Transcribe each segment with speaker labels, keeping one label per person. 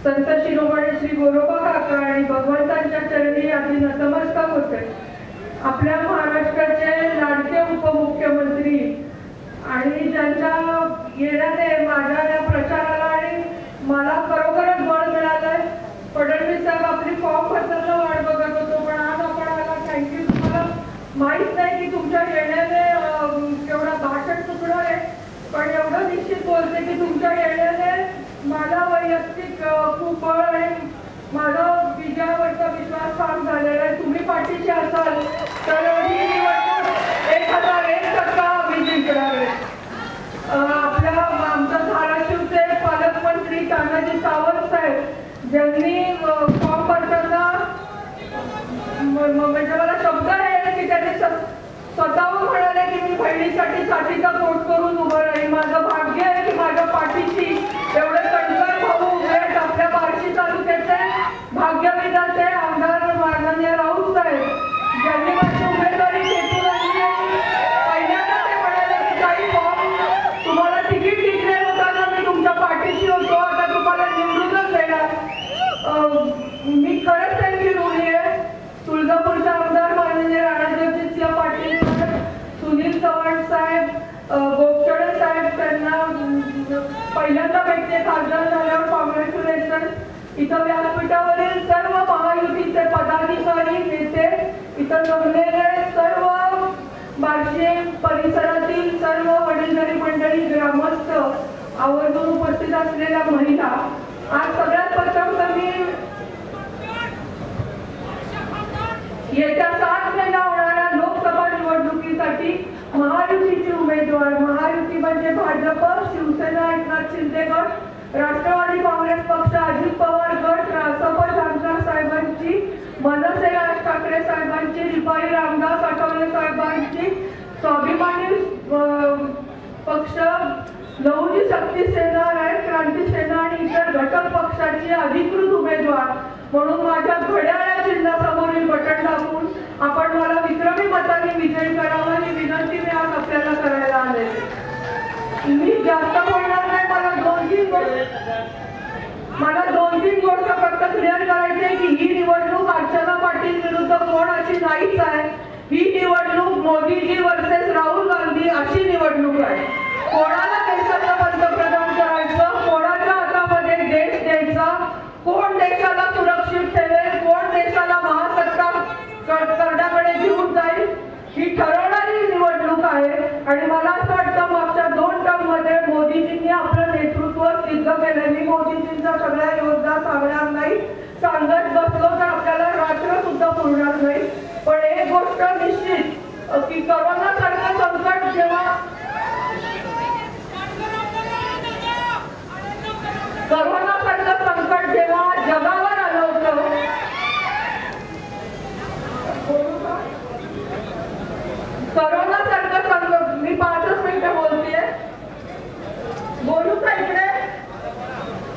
Speaker 1: संत शिरोमणी श्री गोरोबा काका आणि भगवंतांच्या चरणी आधी नतमस्तक होते. आपल्या महाराष्ट्राचे लाडके उपमुख्यमंत्री आणि ज्यांच्या येण्याने माझ्या या प्रचाराला आणि मला खरोखरच बळ मिळालंय. फडणवीस साहेब आपली फॉर्म भरताना वाट बघत होतो, पण आज आपण आला. थँक्यू. तुम्हाला माहीत नाही की तुमच्या येण्याने केवढा भाषण चुकणार आहे, पण एवढं निश्चित बोलते की तुमच्या येण्याने मला वैयक्तिक खूप बळ आणि माझा विजयावरचा विश्वास काम झालेला आहे. तुम्ही पाठीशी असाल तर ही निवडणूक 1001% मी जिंकणार आहे. आमच्या धाराशिवचे पालकमंत्री तानाजी सावंत साहेब ज्यांनी फॉर्म भरताना म्हणजे मला शब्द आहे की त्यांनी स्वतःहून म्हणाले की मी बहिणीसाठी छातीचा पोट करून उभं राहील. माझं भाग्य आहे की माझ्या पाठीशी एवढे कणकर भाऊ उभे आहेत. आपल्या बार्शी तालुक्याचे भाग्यविधाते आमदार माननीय राऊत साहेब ज्यांनी माझी उमेदवारी खेचून आणली आणि पहिल्यांदा ते म्हणाले की काही फॉर्म तुम्हाला तिकीट डिक्लेअर होताना मी तुमच्या पाठीशी होतो, आता तुम्हाला निवडूनच देणार. मी खरंच त्यांची ऋणी आहे. तुळजापूरचे आमदार माननीय राणाजगजितसिंह पाटील, सुनील चव्हाण साहेब, गोपचडे साहेब त्यांना पहिल्यांदा भेटते खासदार झाल्यावर. कॉंग्रॅच्युलेशन. इथं व्यासपीठावरील सर्व महायुतीचे पदाधिकारी नेते, इथं जमलेले सर्व बार्शी परिसरातील सर्व वडीलधारी मंडळी, ग्रामस्थ, आवर्जून उपस्थित असलेल्या महिला. आज सगळ्यात प्रथम तर मी येत्या 7 मेला होणाऱ्या लोकसभा निवडणुकीसाठी महायुतीचे उमेदवार, महायुती म्हणजे भाजप, शिवसेना एकनाथ शिंदे गट, राष्ट्रवादी काँग्रेस पक्ष अजित पवार गट, रासप जानकर साहेबांची, मनसे राज ठाकरे साहेबांची, रिपाई रामदास आठवले साहेबांची, स्वाभिमानी पक्ष, लहुजी शक्ती सेना, रायत क्रांती सेना आणि इतर घटक पक्षाची अधिकृत उमेदवार म्हणून माझ्या घड्याळ्या चिन्हासमोरील बटन दाबून आपण मला विक्रमी मताने विजयी करावं ही विनंती मी आज आपल्याला करायला आले. मी जास्त बोलणार नाही. मला दोन तीन गोष्ट फक्त क्लिअर करायची की ही निवडणूक अर्चना पाटील विरुद्ध कोण अशी नाहीच आहे. ही निवडणूक मोदीजी वर्सेस राहुल गांधी अशी निवडणूक आहे. कोणाला देशाचं पंतप्रधान करायचं, कोणाच्या हातामध्ये देश द्यायचा, कोण देशाला सुरक्षित ठेवेल, कोण देशाला महासत्ता करण्याकडे घेऊन जाईल, ही ठरवणारी निवडणूक आहे. आणि मला असं वाटतं मागच्या 2 टर्ममध्ये मोदीजींनी आपलं नेतृत्व सिद्ध केलं. मी मोदीजींचा सगळ्या योजना सांगणार नाही, सांगत बसलो तर आपल्याला रात्र सुद्धा पुरणार नाही. पण एक गोष्ट निश्चित की करोना सारखं संकट जेव्हा जगावर आलं होतं, करोना सारखं संकट, मी 5 मिनिटं बोलतेय, बोलू का इकडे?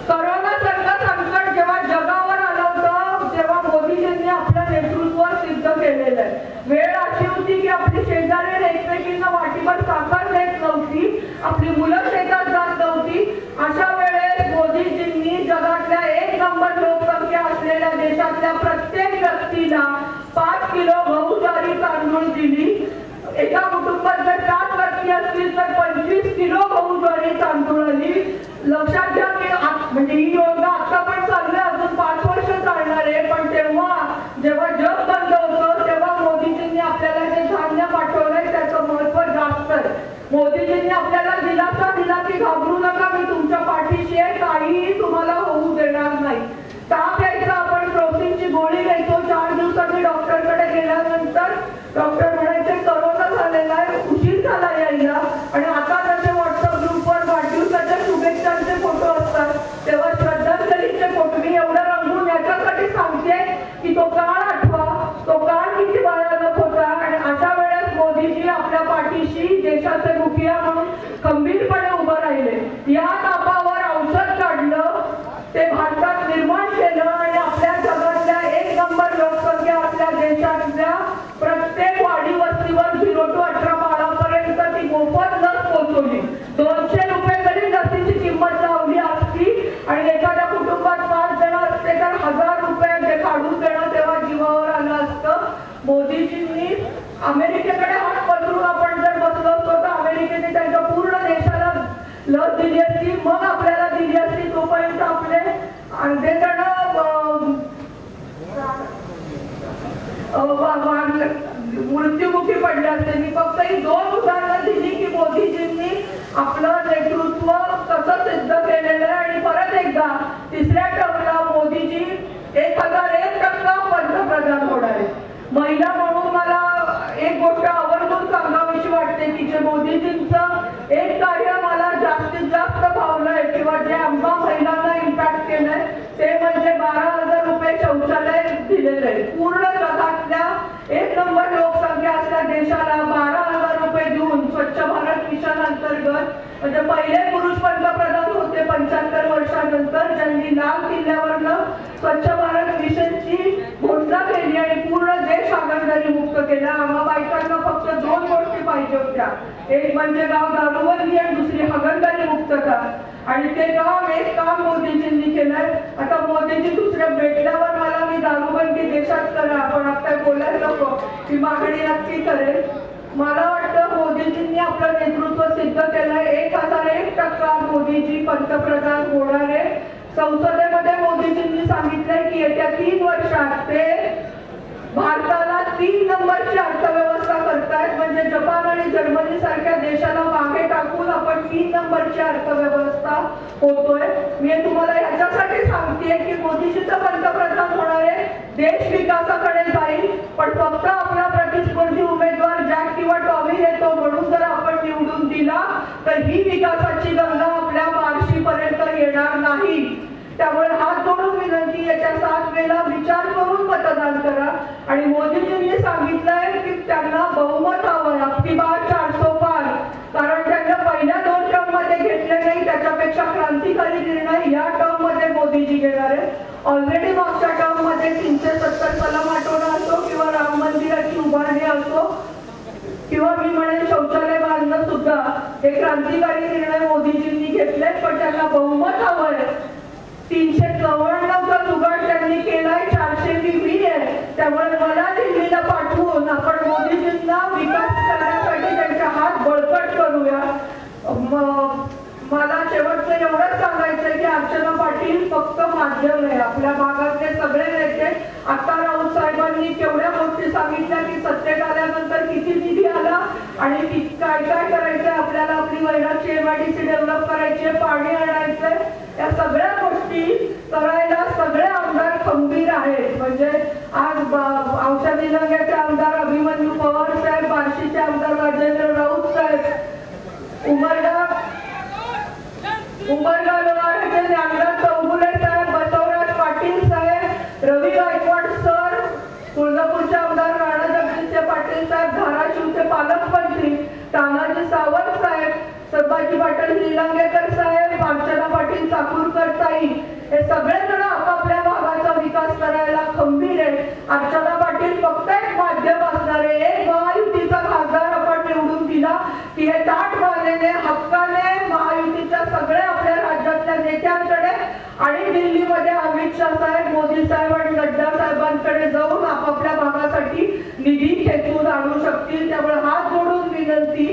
Speaker 1: करोना सारखं संकट जेव्हा जगावर आलं होतं तेव्हा मोदीजींनी आपलं नेतृत्व सिद्ध केलेलं आहे. वेळ अशी होती की आपली शेजारी एकमेकींना वाटीभर साखर देत नव्हती, आपली मुलं शेतात जात नव्हती. अशा वेळेस मोदीजींनी जगातल्या 1 नंबर लोकसंख्या असलेल्या देशातल्या प्रत्येक व्यक्तीला 5 किलो गहू ज्वारी तांदूळ दिली. एका कुटुंबात जर 7 व्यक्ती असतील तर 25 किलो गहू ज्वारी तांदूळ आली. लक्षात घ्या की म्हणजे ही योजना आता पण चालू आहे, अजून 5 वर्ष चालणार आहे. पण जेव्हा जग बंद होतं तेव्हा मोदीजींनी आपल्याला जे धान्य पाठवलंय त्याचं महत्व जास्त आहे. मोदीजींनी आपल्याला दिलासा दिला की घाबरू नका, मी तुमच्या पाठीशी आहे, काहीही तुम्हाला होऊ देणार नाही. ताप यायचा, आपण प्रोटीनची गोळी घ्यायचो. 4 दिवसांनी डॉक्टरकडे गेल्यानंतर डॉक्टर म्हणायचे करोना झालेला आहे, उशीर झाला यायला. आणि आता जसे व्हॉट्सअप ग्रुपवर वाढदिवसाच्या शुभेच्छांचे फोटो असतात तेव्हा श्रद्धांजलीचे फोटो. मी एवढं रंगून याच्यासाठी सांगते की तो काळ आठवा, तो काळ किती भयानक होता. आणि अशा वेळेस मोदीजी आपल्या पाठीशी देशाचे मुखिया म्हणून खंबीरपणे उभं राहिले. या तापावर औषध काढलं, ते भारतात निर्माण केलं आणि आपल्या जगातल्या 1 नंबर लोकसंख्या आपल्या देशातल्या प्रत्येक वाडी वस्तीवर 0 ते 18 बाळापर्यंत ती मोफत लस पोहोचवली. अमेरिकेकडे हात पसरून आपण जर बसलो असतो तर अमेरिकेने त्यांच्या पूर्ण देशाला लस दिली असती, मग आपल्याला दिली असती. तोपर्यंत आपले अर्धे जण मृत्युमुखी पडले असते. मी फक्त ही 2 उदाहरणं दिली की मोदीजींनी आपलं नेतृत्व कसं सिद्ध केलेलं आहे. आणि परत एकदा तिसऱ्या टर्मला मोदीजी 1001% पंतप्रधान होणार आहे. महिला म्हणून मला एक गोष्ट आवर्जून सांगावीशी वाटते की जे मोदीजींचं एक कार्य मला जास्तीत जास्त भावलंय किंवा जे आमच्या महिलांना इम्पॅक्ट केलंय ते म्हणजे 12,000 रुपये शौचालय दिलेले आहे. पूर्ण जगातल्या 1 नंबर लोकसंख्या असल्या देशाला 12,000 रुपये देऊन स्वच्छ भारत मिशन अंतर्गत म्हणजे पहिले पुरुष पंतप्रधान होते 75 वर्षानंतर ज्यांनी लाल किल्ल्यावरनं स्वच्छ भारत मिशनची घोषणा केली आणि पूर्ण देश हागणदारी मुक्त केला. आम्हा बायकांना फक्त 2 गोष्टी पाहिजे होत्या, एक म्हणजे गाव दारूबंदी आणि दुसरी हागणदारी मुक्तता. आणि ते काम मोदीजींनी केलंय. आता मोदीजी दुसऱ्या भेटल्यावर मला मी दारूबंदी देशात करा आपण आता बोलायला नको की मागणी नक्की करेल. मला वाटतं मोदीजींनी आपलं नेतृत्व सिद्ध केलंय. 1001% मोदीजी पंतप्रधान होणार आहे. संसदेमध्ये मोदीजींनी सांगितलंय की येत्या 3 वर्षात ते भारताला 3 नंबरची अर्थव्यवस्था करतायत. म्हणजे जपान आणि जर्मनी सारख्या देशाला मागे टाकून आपण 3 नंबरची अर्थव्यवस्था होतोय. मी तुम्हाला याच्यासाठी सांगतेय की मोदीजी तर पंतप्रधान होणार आहे, देश विकासाकडे जाईल. पण फक्त आपला प्रतिस्पर्धी उमेदवार जॅक किंवा टॉमी येतो म्हणून जर आपण निवडून दिला तर ही विकासाची गंगा आपल्या बार्शीपर्यंत येणार नाही. त्यामुळे हात जोडून विनंती येत्या 7 मेला विचार करून मतदान करा. आणि मोदीजींनी सांगितलंय की त्यांना बहुमत हवंय, आपली बार 400 पार. कारण त्यांना पहिल्या 2 टर्म मध्ये घेतले नाही, त्याच्यापेक्षा क्रांतिकारी निर्णय या टर्म मध्ये मोदीजी घेणार आहेत. ऑलरेडी मागच्या टर्म मध्ये 370 कलम हटवणं असो किंवा राम मंदिराची उभारणी असो किंवा मी म्हणेन शौचालय बांधणं सुद्धा हे क्रांतिकारी निर्णय मोदीजींनी घेतलेत. पण त्यांना बहुमत हवंय. 354चा जुगाड त्यांनी केलाय, 420 आहे. त्यामुळे मला दिल्लीला पाठवून आपण मोदीजींना विकास करण्यासाठी त्यांचे हात बळकट करूया. मला शेवटचं एवढंच सांगायचंय की अर्चना पाटील फक्त माध्यम आहे. आपल्या भागातले सगळे नेते आता राऊत साहेबांनी केवढ्या गोष्टी सांगितल्या की सत्तेत आल्यानंतर किती निधी आला आणि काय काय करायचंय आपल्याला, आपली वैराची MIDC डेव्हलप करायची, पाणी आणायचंय. या सगळ्या गोष्टी करायला सगळे आमदार खंबीर आहेत. म्हणजे आज औषध निलंग्याचे आमदार अभिमन्यू पवार साहेब, बार्शीचे आमदार राजेंद्र राऊत साहेब, उमरगा लोणावळ्याचे ज्ञानराज चौगुले साहेब, बसवराज पाटील साहेब, रवी गायकवाड सर, तुळजापूरचे आमदार राणा जगदीशचे पाटील साहेब, धाराशिवचे पालकमंत्री तानाजी सावंत साहेब, संभाजी पाटील निलंगेकर साहेब, अर्चना पाटील चाकूरकर ताई, हे सगळे जण आपापल्या भागाचा विकास करायला खंबीर आहे. अर्चना पाटील फक्त एक माध्यम असणार आहे. एक महायुतीचा खासदार आपण निवडून दिला की हे ताट मानेने हक्काने महायुतीच्या सगळ्या आपल्या राज्यातल्या नेत्यांकडे आणि दिल्लीमध्ये अमित शाह साहेब, मोदी साहेब आणि नड्डा साहेबांकडे जाऊन आपापल्या भागासाठी निधी खेचून आणू शकतील. त्यामुळे हात जोडून विनंती,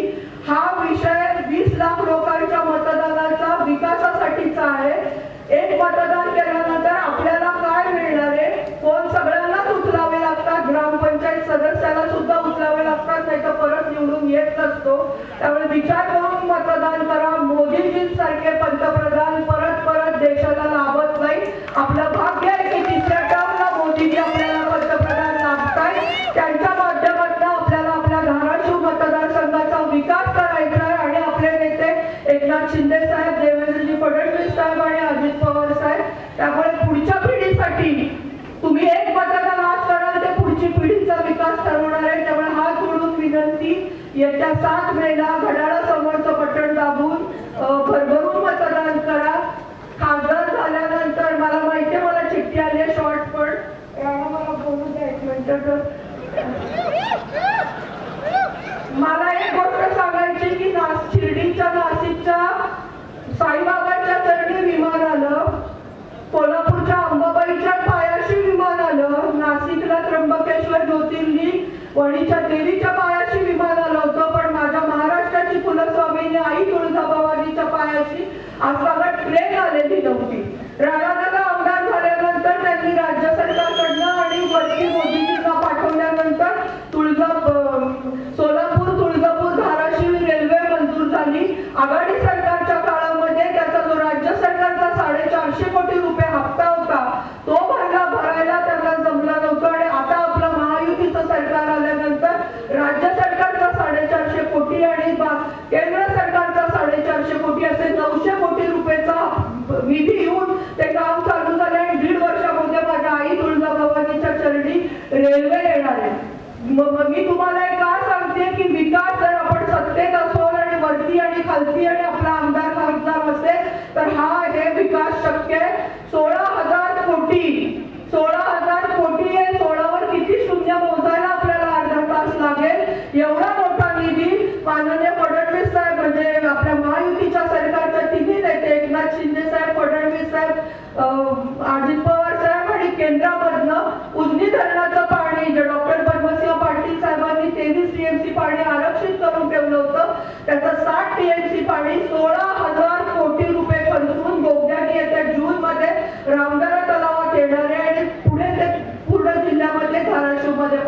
Speaker 1: हा विषय 20 लाख लोकांच्या मतदानाचा विकासासाठीचा आहे. एक मतदान केल्यानंतर आपल्याला काय मिळणार आहे? फोन सगळ्यांनाच उचलावे लागतात, ग्रामपंचायत सदस्याला सुद्धा उचलावे लागतात, नाही तर परत निवडून येत नसतो. त्यामुळे विचार करून मतदान करा. मोदीजींसारखे पंतप्रधान परत परत देशाला लाभत नाही. आपलं भाग्य आहे की 3ऱ्या टर्मला मोदीजी आपल्याला पंतप्रधान लाभतायत. त्यांच्या माध्यमातून आपल्याला आपल्या धाराशिव मतदारसंघाचा विकास करायचा आहे. आणि आपले नेते एकनाथ शिंदे साहेब, देवेंद्रजी फडणवीस साहेब आणि अजित पवार साहेब. त्यामुळे पुढच्या पिढीसाठी तुम्ही एक मतदान आज कराल ते पुढची पिढीचा विकास ठरवणार आहे. त्यामुळे हात जोडून विनंती, येत्या 7 मेला घड्याळासमोरचं बटन दाबून भरभरून मतदान करा. खासदार झाल्यानंतर मला माहिती आहे मला चिठ्ठी आली आहे शॉर्ट, पण मला बोलू द्या 1 मिनिट. मला एक गोष्ट सांगायची की शिर्डीच्या नाशिकच्या साईबाबाच्या चरणी विमान आलं, कोल्हापूरच्या अंबाबाईच्या पायाशी विमान आलं, नाशिकला त्र्यंबकेश्वर ज्योतिर्लिंग वणीच्या देवीच्या पायाशी विमान आलं होतं, पण माझ्या महाराष्ट्राची कुलस्वामिनी आई तुळजाभवानीच्या पायाशी आजकाल ट्रेन आलेली नव्हती. राणादादा आमदार झाल्यानंतर त्यांनी राज्य सरकारकडनं आणि वरती मोदींना पाठवल्यानंतर सोलापूर तुळजापूर धाराशिव रेल्वे मंजूर झाली. आघाडी सरकारच्या काळामध्ये त्याचा जो राज्य सरकारचा 450 कोटी रुपये हप्ता होता तो भरायला त्यांना जमला नव्हता. आणि आता आपलं महायुतीचं सरकार आल्यानंतर राज्य सरकारचा 450 कोटी आणि केंद्र सरकारचा 450 कोटी असे 900 कोटी रुपयेचा निधी येऊन ते काम चालू झाले. आणि 1.5 वर्षामध्ये माझ्या आई तुळजाभवानीच्या चरणी रेल्वे येणार आहे. मी तुम्हाला का सांगते की विकास जर आपण सत्तेत असो आणि वरती आणि खालती आणि आपला आमदार खासदार असेल तर हे विकास शक्य आहे. 16,000 कोटी 16,000 कोटी आहे. 16वर किती शून्य मोजायला आपल्याला अर्धा तास लागेल. एवढा मोठा निधी माननीय फडणवीस साहेब म्हणजे आपल्या महायुतीच्या सरकारच्या तिन्ही नेते एकनाथ शिंदे साहेब, फडणवीस साहेब, अजित पवार साहेब आणि केंद्रामधनं उजनी धरणाचं पाणी जे डॉक्टर पद्मसिंह पाटील साहेबांनी 23 टीएमसी पाणी आरक्षित करून ठेवलं होतं त्याचं 60 टीएमसी पाणी 16,000 कोटी रुपये खर्चून बोगद्याने येत्या जून मध्ये रामदरा तलावात येणार आहे आणि पुढे ते पूर्ण जिल्ह्यामध्ये धाराशिव मध्ये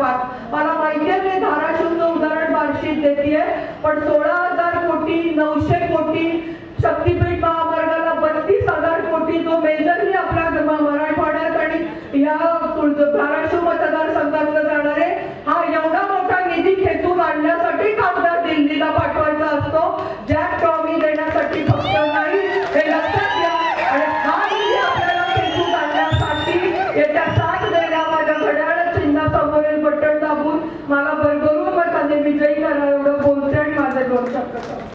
Speaker 1: मला माहिती आहे मी धाराशिवचं उदाहरण बार्शीत देते पण 16,000 कोटी